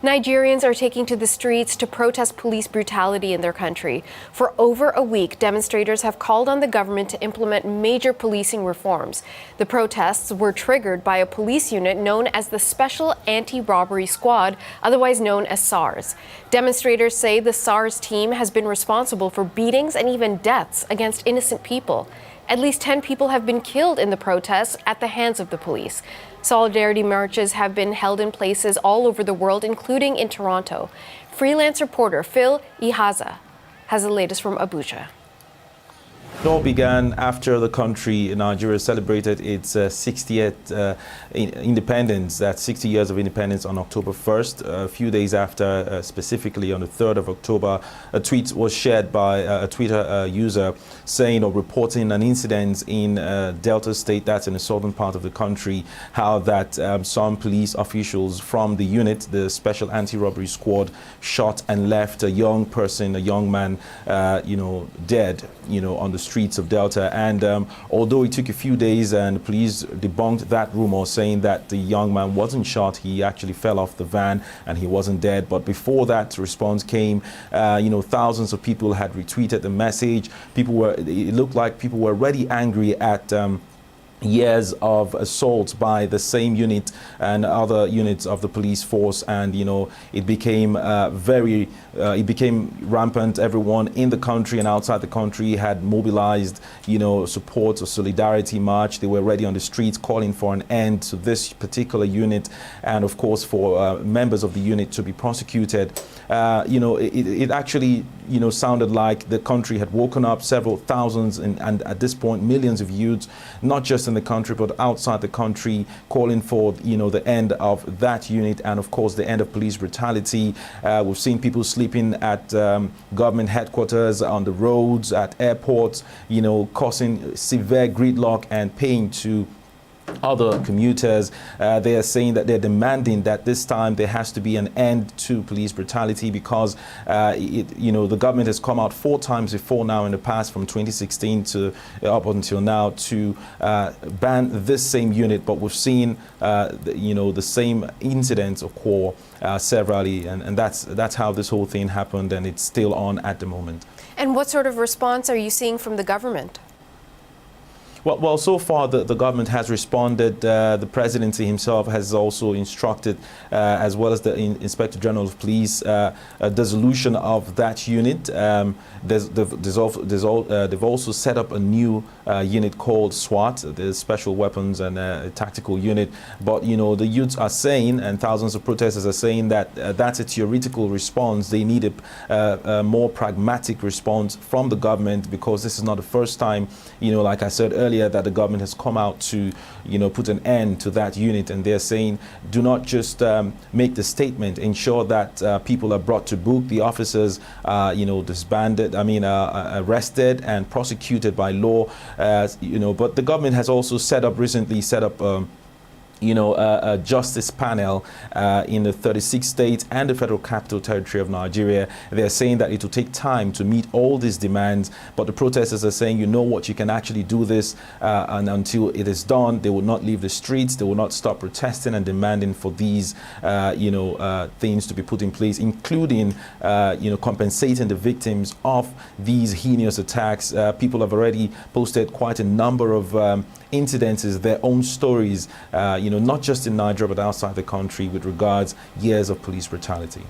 Nigerians are taking to the streets to protest police brutality in their country. For over a week, demonstrators have called on the government to implement major policing reforms. The protests were triggered by a police unit known as the Special Anti-Robbery Squad, otherwise known as SARS. Demonstrators say the SARS team has been responsible for beatings and even deaths against innocent people. At least 10 people have been killed in the protests at the hands of the police. Solidarity marches have been held in places all over the world, including in Toronto. Freelance reporter Phil Ihaza has the latest from Abuja. It all began after the country, Nigeria, celebrated its 60th independence. That's 60 years of independence on October 1st. A few days after, specifically on the 3rd of October, a tweet was shared by a Twitter user saying or reporting an incident in Delta State, that's in the southern part of the country, how that some police officials from the unit, the Special Anti-Robbery Squad, shot and left a young person, a young man, dead, on the streets of Delta. And although it took a few days and the police debunked that rumor, saying that the young man wasn't shot, he actually fell off the van and he wasn't dead. But before that response came, thousands of people had retweeted the message. It looked like people were already angry at years of assault by the same unit and other units of the police force, and it became it became rampant. Everyone in the country and outside the country had mobilized support or solidarity march. They were already on the streets calling for an end to this particular unit, and of course for members of the unit to be prosecuted. It actually sounded like the country had woken up, several thousands and at this point millions of youths, not just in the country but outside the country, calling for the end of that unit and of course the end of police brutality. We've seen people sleeping at government headquarters, on the roads, at airports, causing severe gridlock and pain to other commuters. They are saying that they're demanding that this time there has to be an end to police brutality, because the government has come out 4 times before now in the past, from 2016 to up until now, to ban this same unit. But we've seen the same incidents occur severally, and that's how this whole thing happened, and it's still on at the moment. And what sort of response are you seeing from the government? Well, so far the government has responded. The presidency himself has also instructed, as well as the Inspector General of Police, a dissolution of that unit. They've also set up a new unit called SWAT, the Special Weapons and Tactical Unit. But the youths are saying, and thousands of protesters are saying, that that's a theoretical response. They need a more pragmatic response from the government, because this is not the first time, like I said earlier, that the government has come out to put an end to that unit. And they're saying, do not just make the statement, ensure that people are brought to book, the officers disbanded, arrested and prosecuted by law. But the government has also recently set up a justice panel in the 36 states and the Federal Capital Territory of Nigeria. They're saying that it will take time to meet all these demands, but the protesters are saying, you can actually do this, and until it is done, they will not leave the streets. They will not stop protesting and demanding for these things to be put in place, including compensating the victims of these heinous attacks. People have already posted quite a number of incidences, their own stories, not just in Nigeria but outside the country, with regards years of police brutality.